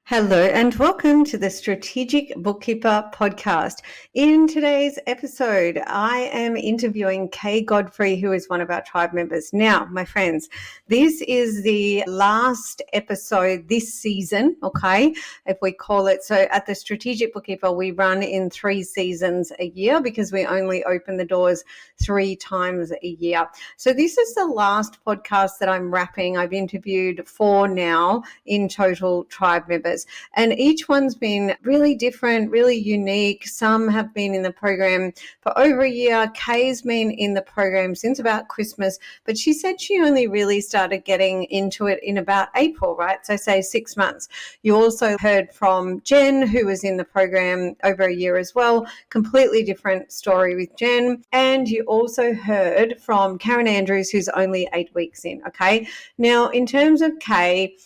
Hello and welcome to the Strategic Bookkeeper podcast. In today's episode, I am interviewing Godfrey, who is one of our tribe members. Now, my friends, this is the last episode this season, okay, if we call it. So at the Strategic Bookkeeper, we run in 3 seasons a year because we only open the doors 3 times a year. So this is the last podcast that I'm wrapping. I've interviewed 4 now in total tribe members. And each one's been really different, really unique. Some have been in the program for over a year. Kay's been in the program since about Christmas, but she said she only really started getting into it in about April, right? So say 6 months. You also heard from Jen, who was in the program over a year as well. Completely different story with Jen. And you also heard from Karen Andrews, who's only 8 weeks in, okay? Now, in terms of Kay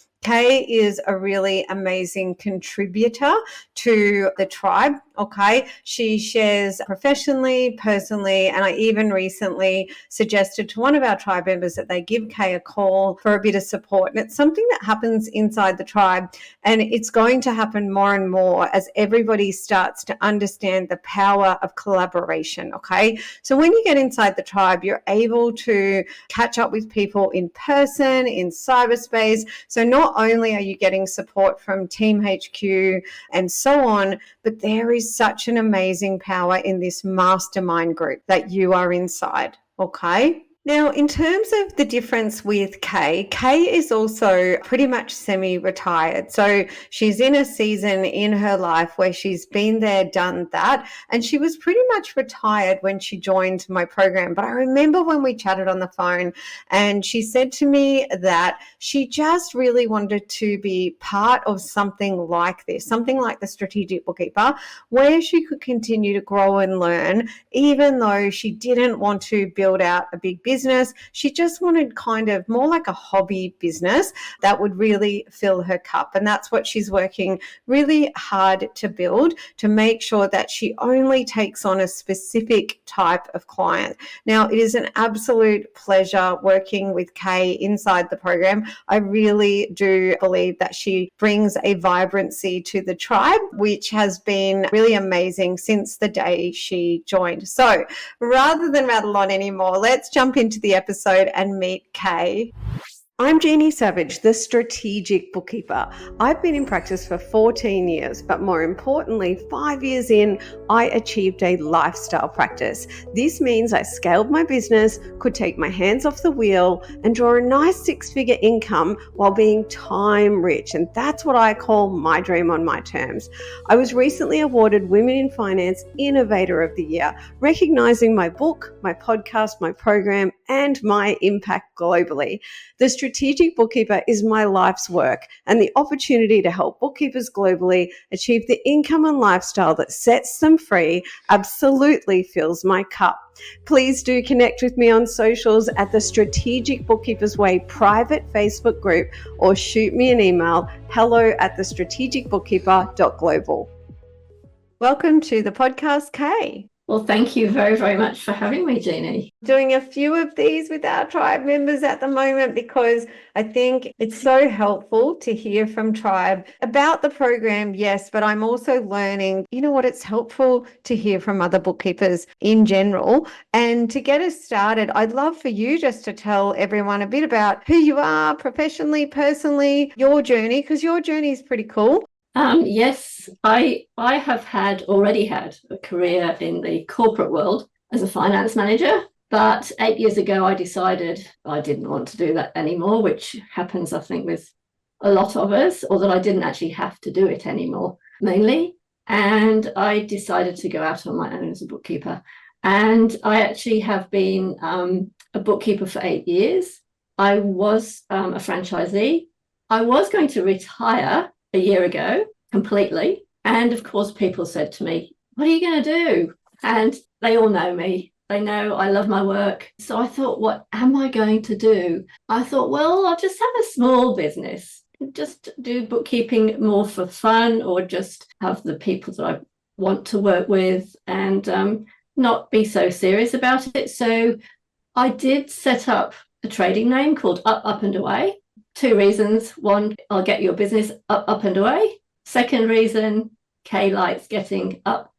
is a really amazing contributor to the tribe, okay? She shares professionally, personally, and I even recently suggested to one of our tribe members that they give Kay a call for a bit of support. And it's something that happens inside the tribe, and it's going to happen more and more as everybody starts to understand the power of collaboration, okay? So when you get inside the tribe, you're able to catch up with people in person, in cyberspace. So not only are you getting support from Team HQ and so on, but there is such an amazing power in this mastermind group that you are inside, okay? Now, in terms of the difference with Kay is also pretty much semi-retired. So she's in a season in her life where she's been there, done that, and she was pretty much retired when she joined my program. But I remember when we chatted on the phone and she said to me that she just really wanted to be part of something like this, something like the Strategic Bookkeeper, where she could continue to grow and learn, even though she didn't want to build out a big business. She just wanted kind of more like a hobby business that would really fill her cup. And that's what she's working really hard to build, to make sure that she only takes on a specific type of client. Now, it is an absolute pleasure working with Kay inside the program. I really do believe that she brings a vibrancy to the tribe, which has been really amazing since the day she joined. So rather than rattle on anymore, let's jump into the episode and meet Kay. I'm Jeannie Savage, the Strategic Bookkeeper. I've been in practice for 14 years, but more importantly, 5 years in, I achieved a lifestyle practice. This means I scaled my business, could take my hands off the wheel, and draw a nice 6-figure income while being time rich. And that's what I call my dream on my terms. I was recently awarded Women in Finance Innovator of the Year, recognizing my book, my podcast, my program, and my impact globally. The Strategic Bookkeeper is my life's work, and the opportunity to help bookkeepers globally achieve the income and lifestyle that sets them free absolutely fills my cup. Please do connect with me on socials at the Strategic Bookkeepers Way private Facebook group, or shoot me an email, hello@thestrategicbookkeeper.global. Welcome to the podcast, Kay. Well, thank you very, very much for having me, Jeannie. Doing a few of these with our tribe members at the moment because I think it's so helpful to hear from tribe about the program, yes, but I'm also learning, it's helpful to hear from other bookkeepers in general. And to get us started, I'd love for you just to tell everyone a bit about who you are professionally, personally, your journey, because your journey is pretty cool. Yes, I have already had a career in the corporate world as a finance manager, but 8 years ago I decided I didn't want to do that anymore, which happens, I think, with a lot of us, or that I didn't actually have to do it anymore, mainly. And I decided to go out on my own as a bookkeeper. And I actually have been a bookkeeper for 8 years. I was a franchisee. I was going to retire a year ago completely, and of course people said to me, what are you going to do? And they all know me, they know I love my work. So I thought, what am I going to do? I thought, well, I'll just have a small business, just do bookkeeping more for fun, or just have the people that I want to work with, and not be so serious about it. So I did set up a trading name called Up and Away. 2 reasons. 1, I'll get your business up and away. Second reason, Kay likes getting up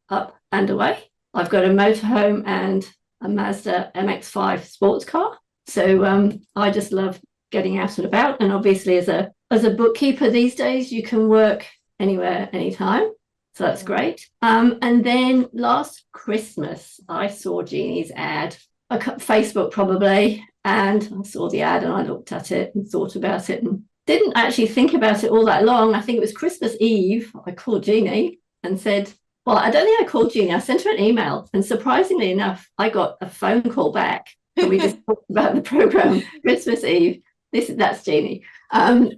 and away. I've got a motorhome and a Mazda MX-5 sports car. So I just love getting out and about. And obviously as a bookkeeper these days, you can work anywhere, anytime. So that's great. And then last Christmas, I saw Jeannie's ad, Facebook probably, and I saw the ad and I looked at it and thought about it and didn't actually think about it all that long. I think it was Christmas Eve. I called Jeannie and said, well, I don't think I called Jeannie. I sent her an email. And surprisingly enough, I got a phone call back. And we just talked about the program Christmas Eve. That's Jeannie. And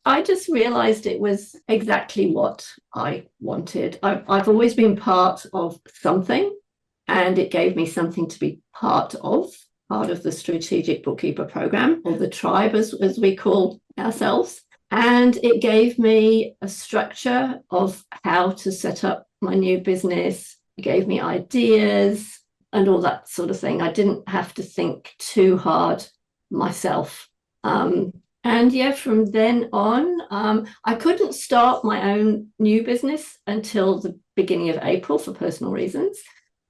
I just realized it was exactly what I wanted. I've always been part of something, and it gave me something to be part of the strategic bookkeeper program, or the tribe as we call ourselves. And it gave me a structure of how to set up my new business. It gave me ideas and all that sort of thing. I didn't have to think too hard myself. And yeah, from then on, I couldn't start my own new business until the beginning of April for personal reasons.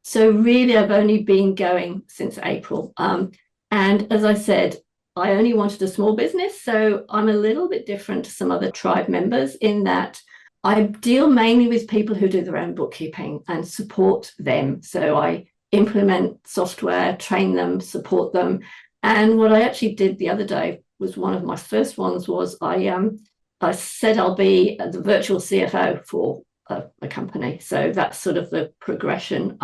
So really, I've only been going since April. And as I said, I only wanted a small business. So I'm a little bit different to some other tribe members in that I deal mainly with people who do their own bookkeeping and support them. So I implement software, train them, support them. And what I actually did the other day was one of my first ones was I said I'll be the virtual CFO for a company. So that's sort of the progression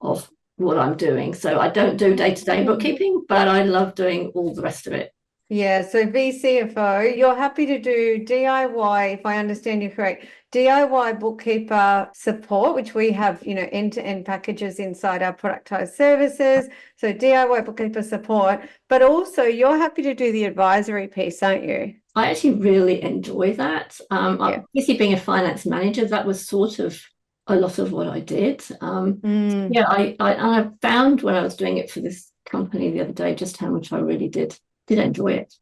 of what I'm doing. So I don't do day-to-day bookkeeping, but I love doing all the rest of it. Yeah, so VCFO, you're happy to do DIY, if I understand you correct, DIY bookkeeper support, which we have, end-to-end packages inside our productized services. So DIY bookkeeper support, but also you're happy to do the advisory piece, aren't you? I actually really enjoy that. Obviously being a finance manager, that was sort of a lot of what I did. Yeah, I found when I was doing it for this company the other day, just how much I really did enjoy it.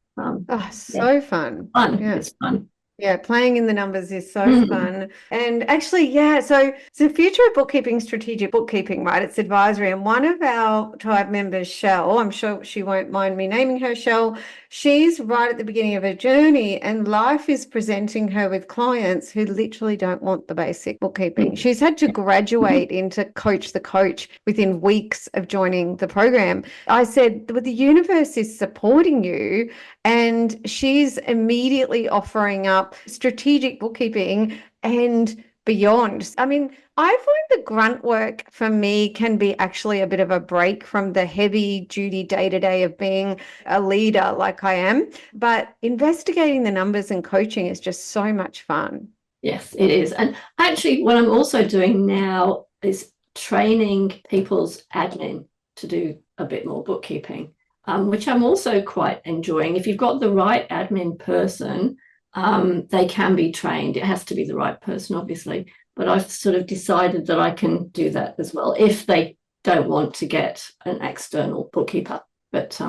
So fun. Yeah. It's fun. Yeah, playing in the numbers is so fun. And actually, so it's the future of bookkeeping, strategic bookkeeping, right? It's advisory. And one of our tribe members, Shell, I'm sure she won't mind me naming her, Shell, she's right at the beginning of her journey, and life is presenting her with clients who literally don't want the basic bookkeeping. She's had to graduate into coach the coach within weeks of joining the program. I said, well, the universe is supporting you, and she's immediately offering up strategic bookkeeping and beyond. I mean, I find the grunt work for me can be actually a bit of a break from the heavy duty day-to-day of being a leader like I am. But investigating the numbers and coaching is just so much fun. Yes, it is. And actually, what I'm also doing now is training people's admin to do a bit more bookkeeping, which I'm also quite enjoying. If you've got the right admin person, they can be trained. It has to be the right person, obviously, but I've sort of decided that I can do that as well if they don't want to get an external bookkeeper. But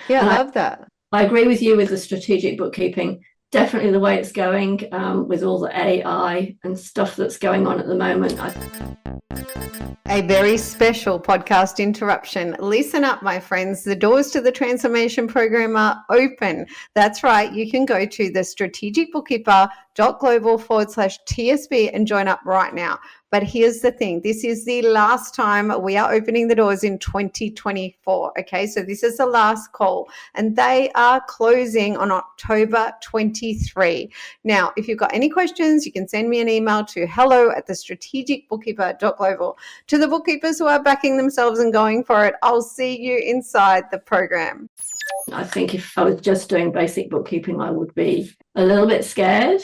yeah, I love that. I agree with you with the strategic bookkeeping. Definitely the way it's going with all the AI and stuff that's going on at the moment. A very special podcast interruption. Listen up, my friends. The doors to the transformation program are open. That's right. You can go to the strategicbookkeeper.global/TSB and join up right now. But here's the thing. This is the last time we are opening the doors in 2024. Okay, so this is the last call, and they are closing on October 23. Now, if you've got any questions, you can send me an email to hello@thestrategicbookkeeper.global. To the bookkeepers who are backing themselves and going for it, I'll see you inside the program. I think if I was just doing basic bookkeeping, I would be a little bit scared.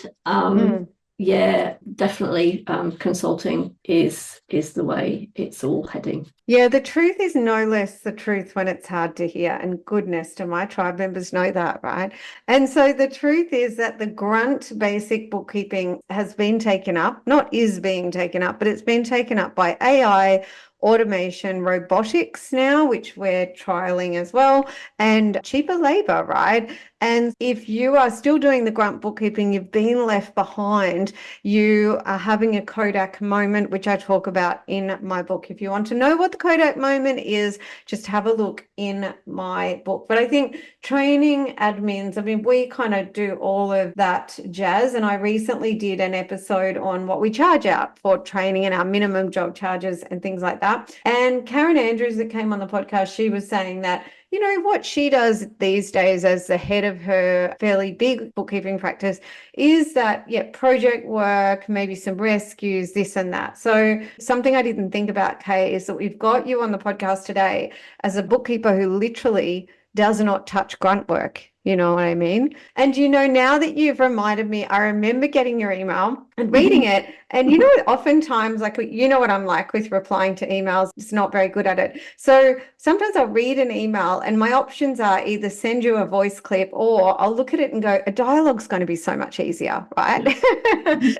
Yeah, definitely consulting is the way it's all heading. Yeah, the truth is no less the truth when it's hard to hear. And goodness, do my tribe members know that, right? And so the truth is that the grunt basic bookkeeping has been taken up, not is being taken up, but it's been taken up by AI, automation, robotics now, which we're trialing as well, and cheaper labor, right? And if you are still doing the grunt bookkeeping, you've been left behind. You are having a Kodak moment, which I talk about in my book. If you want to know what the Kodak moment is, just have a look in my book. But I think training admins, I mean, we kind of do all of that jazz. And I recently did an episode on what we charge out for training and our minimum job charges and things like that. And Karen Andrews, that came on the podcast, she was saying that, you know, what she does these days as the head of her fairly big bookkeeping practice is that, yeah, project work, maybe some rescues, this and that. So something I didn't think about, Kay, is that we've got you on the podcast today as a bookkeeper who literally does not touch grunt work. You know what I mean? And, you know, now that you've reminded me, I remember getting your email and reading it. And, you know, oftentimes, like, you know what I'm like with replying to emails, it's not very good at it. So sometimes I'll read an email and my options are either send you a voice clip or I'll look at it and go, a dialogue's going to be so much easier, right?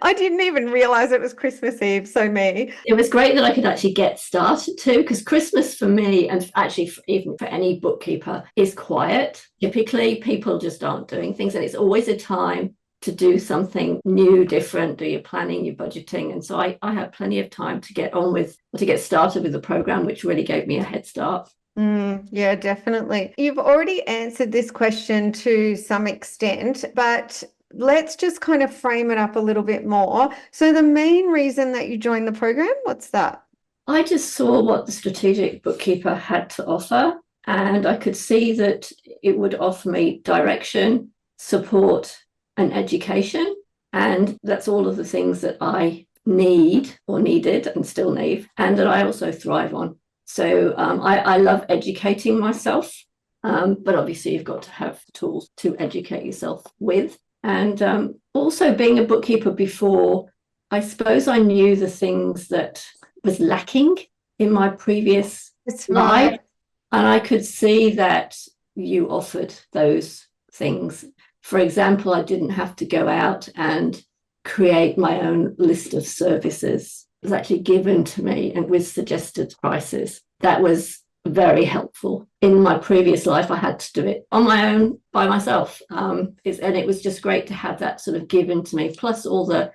I didn't even realize it was Christmas Eve. So me. It was great that I could actually get started too, because Christmas for me, and actually even for any bookkeeper, is quiet. Typically, people just aren't doing things, and it's always a time to do something new, different, do your planning, your budgeting. And so I had plenty of time to get on with, or to get started with the program, which really gave me a head start. Yeah, definitely. You've already answered this question to some extent, but let's just kind of frame it up a little bit more. So the main reason that you joined the program, what's that? I just saw what the strategic bookkeeper had to offer, and I could see that it would offer me direction, support, and education. And that's all of the things that I need or needed and still need, and that I also thrive on. So I love educating myself, but obviously you've got to have tools to educate yourself with. And also being a bookkeeper before, I suppose I knew the things that was lacking in my previous life. And I could see that you offered those things. For example, I didn't have to go out and create my own list of services. It was actually given to me and with suggested prices. That was very helpful. In my previous life, I had to do it on my own by myself. And it was just great to have that sort of given to me, plus all the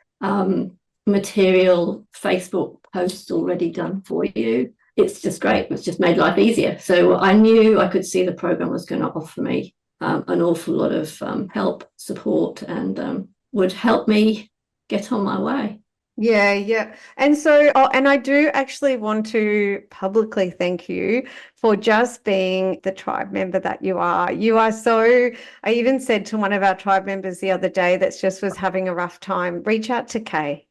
material Facebook posts already done for you. It's just great. It's just made life easier. So I knew I could see the program was going to offer me an awful lot of help, support, and would help me get on my way. Yeah. And so, and I do actually want to publicly thank you for just being the tribe member that you are. You are so, I even said to one of our tribe members the other day that just was having a rough time, reach out to Kay.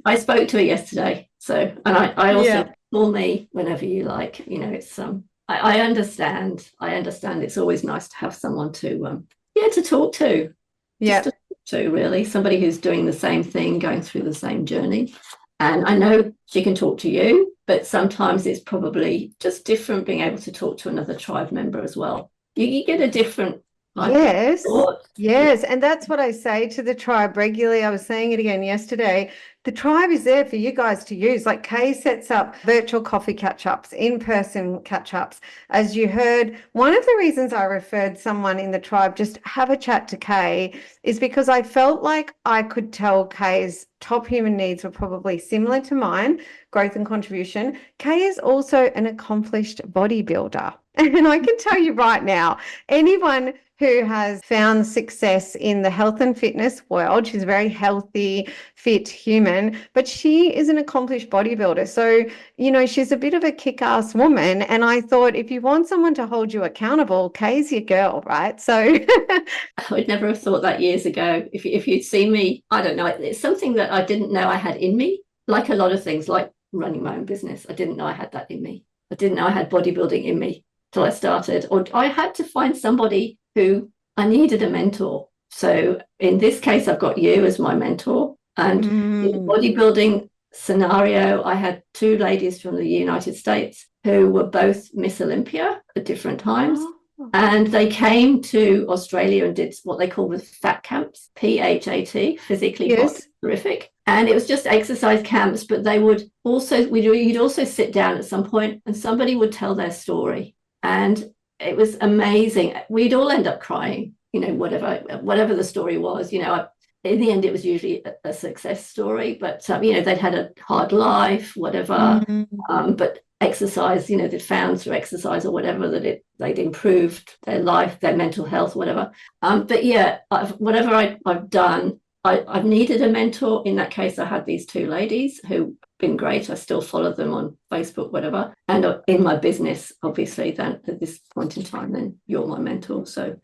I spoke to her yesterday. So, and I also call me whenever you like, you know, it's, I understand. It's always nice to have someone to talk to. Yeah. Just to really, somebody who's doing the same thing, going through the same journey. And I know she can talk to you, but sometimes it's probably just different being able to talk to another tribe member as well. You get a different Yes. And that's what I say to the tribe regularly. I was saying it again yesterday. The tribe is there for you guys to use. Like Kay sets up virtual coffee catch-ups, in-person catch-ups. As you heard, one of the reasons I referred someone in the tribe just have a chat to Kay is because I felt like I could tell Kay's top human needs were probably similar to mine, growth and contribution. Kay is also an accomplished bodybuilder. And I can tell you right now, anyone who has found success in the health and fitness world, she's a very healthy, fit human, but she is an accomplished bodybuilder. So, you know, she's a bit of a kick-ass woman. And I thought, if you want someone to hold you accountable, Kay's your girl, right? So I would never have thought that years ago. If you'd seen me, I don't know, it's something that I didn't know I had in me, like a lot of things, like running my own business. I didn't know I had that in me. I didn't know I had bodybuilding in me till I started, or I had to find somebody who I needed a mentor. So in this case, I've got you as my mentor. And in the bodybuilding scenario, I had two ladies from the United States who were both Miss Olympia at different times. And they came to Australia and did what they call the fat camps, PHAT, physically terrific. And it was just exercise camps, but they would also, you'd also sit down at some point and somebody would tell their story. And it was amazing. We'd all end up crying, whatever the story was. In the end, it was usually a success story, but, they'd had a hard life, whatever. But exercise, they'd found through exercise or whatever that they'd improved their life, their mental health, whatever. Whatever I've done, I've needed a mentor. In that case, I had these two ladies who've been great. I still follow them on Facebook, whatever. And in my business, obviously, then at this point in time, then you're my mentor. So,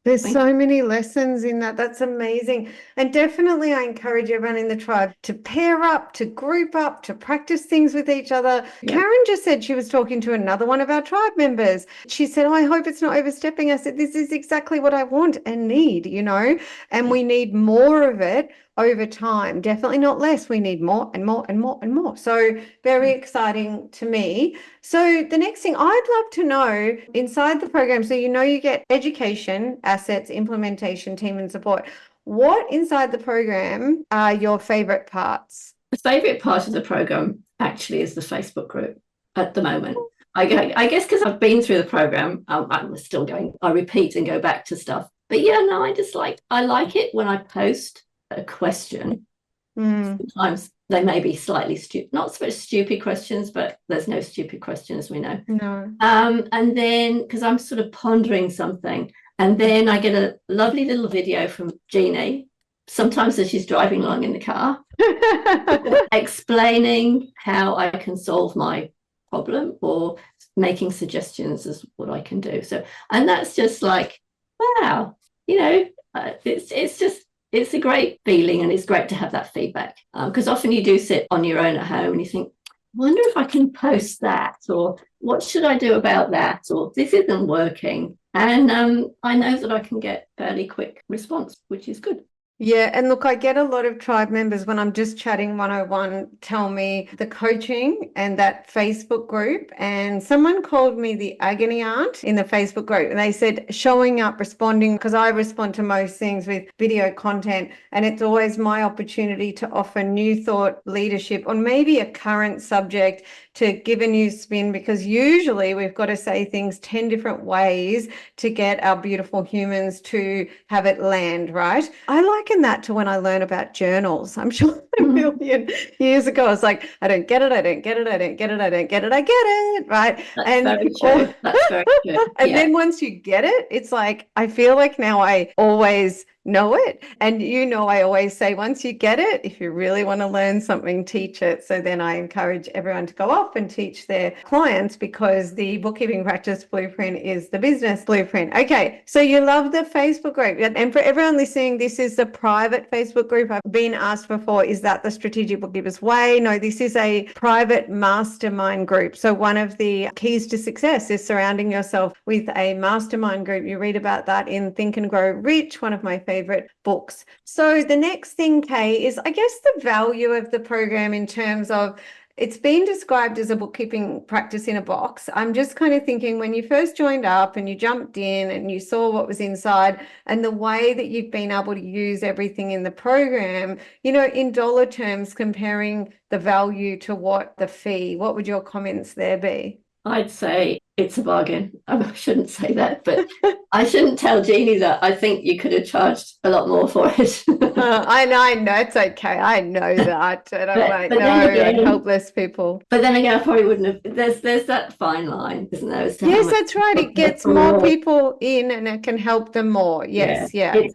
There's so many lessons in that. That's amazing. And definitely I encourage everyone in the tribe to pair up, to group up, to practice things with each other. Yeah. Karen just said she was talking to another one of our tribe members. She said, I hope it's not overstepping. I said, this is exactly what I want and need, and we need more of it over time, definitely not less. We need more and more and more and more. So very exciting to me. So the next thing I'd love to know inside the program, so you get education, assets, implementation, team and support. What inside the program are your favorite parts? The favorite part of the program actually is the Facebook group at the moment. I guess because I've been through the program, I'm still going, I repeat and go back to stuff. But I like it when I post a question. Sometimes they may be slightly stupid, not so much stupid questions, but there's no stupid questions, we know. No. And then because I'm sort of pondering something, and then I get a lovely little video from Jeannie, sometimes as she's driving along in the car, explaining how I can solve my problem or making suggestions as what I can do. So, and that's just like, wow, it's a great feeling, and it's great to have that feedback, because often you do sit on your own at home and you think, I wonder if I can post that, or what should I do about that, or this isn't working. And I know that I can get fairly quick response, which is good. Yeah, and look, I get a lot of tribe members when I'm just chatting 101 tell me the coaching and that Facebook group, and someone called me the agony aunt in the Facebook group, and they said showing up, responding, because I respond to most things with video content, and it's always my opportunity to offer new thought leadership on maybe a current subject to give a new spin, because usually we've got to say things 10 different ways to get our beautiful humans to have it land, right? I liken that to when I learned about journals. I'm sure a million years ago, I was like, I don't get it, I don't get it, I don't get it, I don't get it, I get it, right? That's very true. That's very true. And then once you get it, it's like, I feel like now I always know it. And I always say, once you get it, if you really want to learn something, teach it. So then I encourage everyone to go off and teach their clients, because the bookkeeping practice blueprint is the business blueprint. Okay, so you love the Facebook group. And for everyone listening, this is the private Facebook group. I've been asked before, is that the Strategic Bookkeepers Way? No, this is a private mastermind group. So one of the keys to success is surrounding yourself with a mastermind group. You read about that in Think and Grow Rich, one of my favorite books. So the next thing, Kay, is I guess the value of the program in terms of it's been described as a bookkeeping practice in a box. I'm just kind of thinking, when you first joined up and you jumped in and you saw what was inside and the way that you've been able to use everything in the program, in dollar terms, comparing the value to what the fee, what would your comments there be? I'd say it's a bargain. I shouldn't say that, but I shouldn't tell Jeannie that. I think you could have charged a lot more for it. I know, it's okay. I know that. And I'm like, no, I'm helpless people. But then again, I probably wouldn't have. There's that fine line, isn't there? Yes, that's right. It gets more people in and it can help them more. Yes, yeah. It's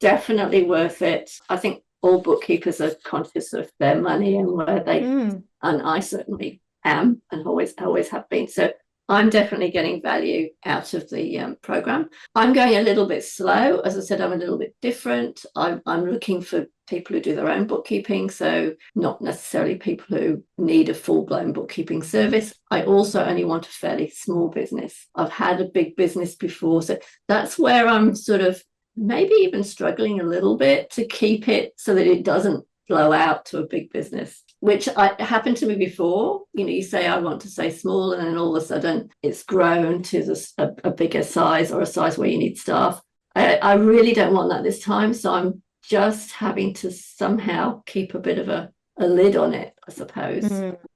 definitely worth it. I think all bookkeepers are conscious of their money and where they, and I certainly am and always have been. So I'm definitely getting value out of the program. I'm going a little bit slow. As I said, I'm a little bit different. I'm looking for people who do their own bookkeeping, so not necessarily people who need a full-blown bookkeeping service. I also only want a fairly small business. I've had a big business before, so that's where I'm sort of maybe even struggling a little bit to keep it so that it doesn't blow out to a big business, which happened to me before. You say, I want to stay small, and then all of a sudden it's grown to a bigger size, or a size where you need staff. I really don't want that this time. So I'm just having to somehow keep a bit of a lid on it, I suppose.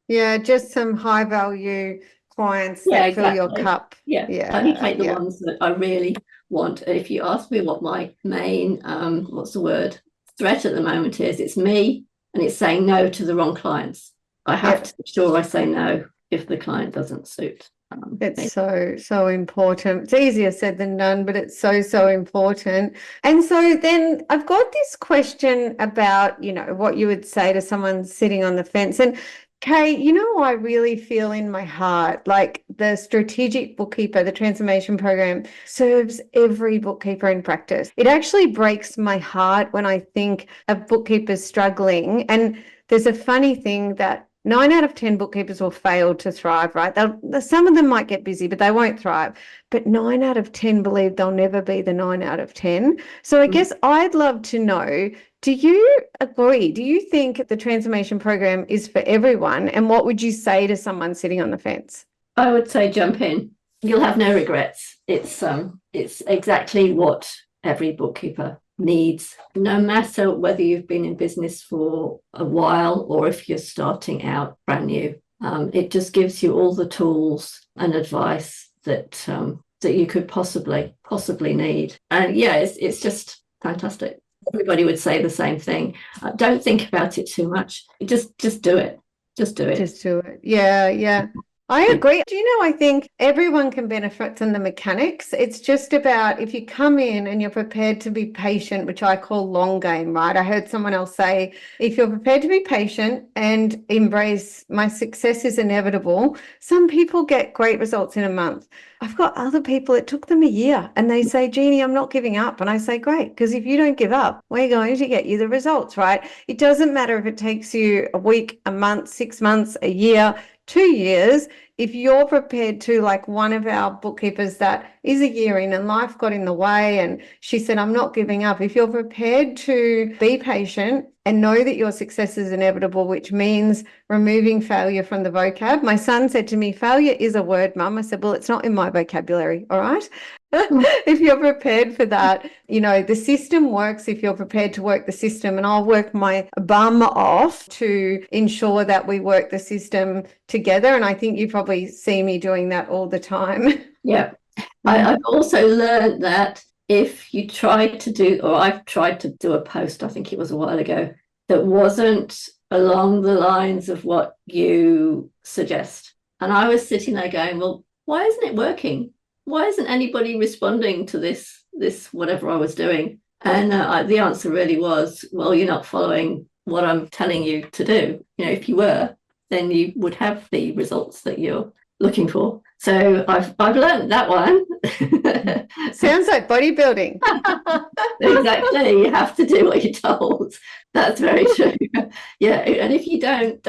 Yeah, just some high value clients that fill your cup. Only take the ones that I really want. If you ask me what my main threat at the moment is, it's me, and it's saying no to the wrong clients. I have to make sure I say no if the client doesn't suit. It's so important. It's easier said than done, but it's so important. And so then I've got this question about, what you would say to someone sitting on the fence. And Kay, I really feel in my heart, like the strategic bookkeeper, the transformation program serves every bookkeeper in practice. It actually breaks my heart when I think of bookkeepers struggling. And there's a funny thing that 9 out of 10 bookkeepers will fail to thrive, right? Some of them might get busy, but they won't thrive. But 9 out of 10 believe they'll never be the 9 out of 10. So I guess I'd love to know, do you agree? Do you think the transformation program is for everyone? And what would you say to someone sitting on the fence? I would say jump in. You'll have no regrets. It's exactly what every bookkeeper needs, no matter whether you've been in business for a while or if you're starting out brand new. It just gives you all the tools and advice that you could possibly need. And it's just fantastic. Everybody would say the same thing. Don't think about it too much. Just do it. Just do it. Just do it. Yeah. I agree. Do I think everyone can benefit from the mechanics. It's just about if you come in and you're prepared to be patient, which I call long game, right? I heard someone else say, if you're prepared to be patient and embrace my success is inevitable, some people get great results in a month. I've got other people, it took them a year, and they say, Jeannie, I'm not giving up. And I say, great, because if you don't give up, we're going to get you the results, right? It doesn't matter if it takes you a week, a month, 6 months, a year, 2 years. If you're prepared to, like one of our bookkeepers that is a year in and life got in the way and she said, I'm not giving up. If you're prepared to be patient and know that your success is inevitable, which means removing failure from the vocab. My son said to me, failure is a word, Mum. I said, well, it's not in my vocabulary. All right. If you're prepared for that, the system works if you're prepared to work the system, and I'll work my bum off to ensure that we work the system together. And I think you probably see me doing that all the time. Yeah. I've also learned that if you I've tried to do a post, I think it was a while ago, that wasn't along the lines of what you suggest. And I was sitting there going, well, why isn't it working? Why isn't anybody responding to this whatever I was doing? And the answer really was, well, you're not following what I'm telling you to do. If you were, then you would have the results that you're looking for. So I've learned that one. Sounds like bodybuilding. Exactly. You have to do what you're told. That's very true. Yeah. And if you don't,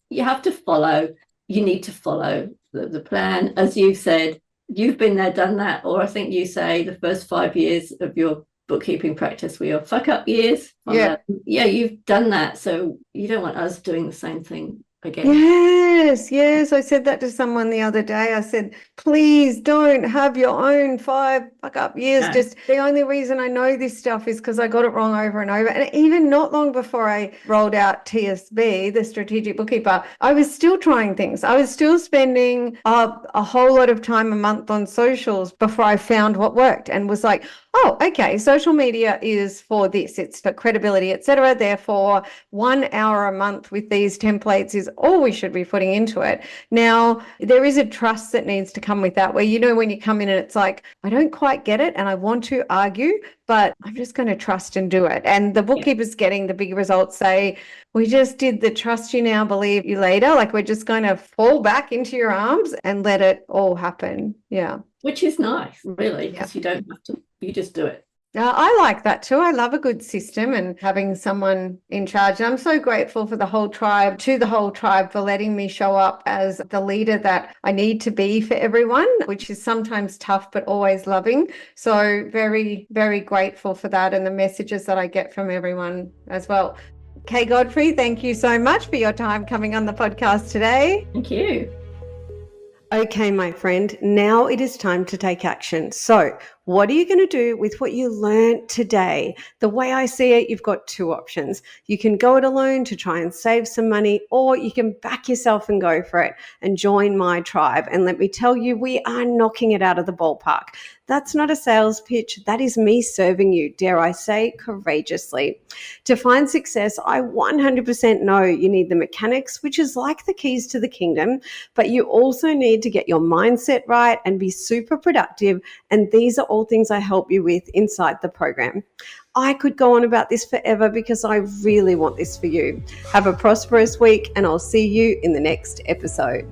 you have to follow. You need to follow the plan. As you said, you've been there, done that. Or I think you say the first 5 years of your bookkeeping practice were your fuck up years. Yeah, you've done that. So you don't want us doing the same thing again. Yes. I said that to someone the other day. I said, please don't have your own 5 fuck up years. No. Just the only reason I know this stuff is because I got it wrong over and over. And even not long before I rolled out TSB, the strategic bookkeeper, I was still trying things. I was still spending a whole lot of time a month on socials before I found what worked and was like, oh, okay, social media is for this. It's for credibility, etc. Therefore, 1 hour a month with these templates is all we should be putting into it. Now, there is a trust that needs to come with that, where when you come in and it's like, I don't quite get it and I want to argue, but I'm just going to trust and do it. And the bookkeepers getting the big results say, we just did the trust you now, believe you later. Like we're just going to fall back into your arms and let it all happen. Yeah. Which is nice, really, because you don't have to, you just do it. I like that too. I love a good system and having someone in charge. And I'm so grateful for the whole tribe, for letting me show up as the leader that I need to be for everyone, which is sometimes tough, but always loving. So very, very grateful for that and the messages that I get from everyone as well. Kay Godfrey, thank you so much for your time coming on the podcast today. Thank you. Okay, my friend, now it is time to take action. So, what are you going to do with what you learned today? The way I see it, you've got two options. You can go it alone to try and save some money, or you can back yourself and go for it and join my tribe. And let me tell you, we are knocking it out of the ballpark. That's not a sales pitch. That is me serving you, dare I say, courageously. To find success, I 100% know you need the mechanics, which is like the keys to the kingdom, but you also need to get your mindset right and be super productive. And these are all things I help you with inside the program. I could go on about this forever because I really want this for you. Have a prosperous week, and I'll see you in the next episode.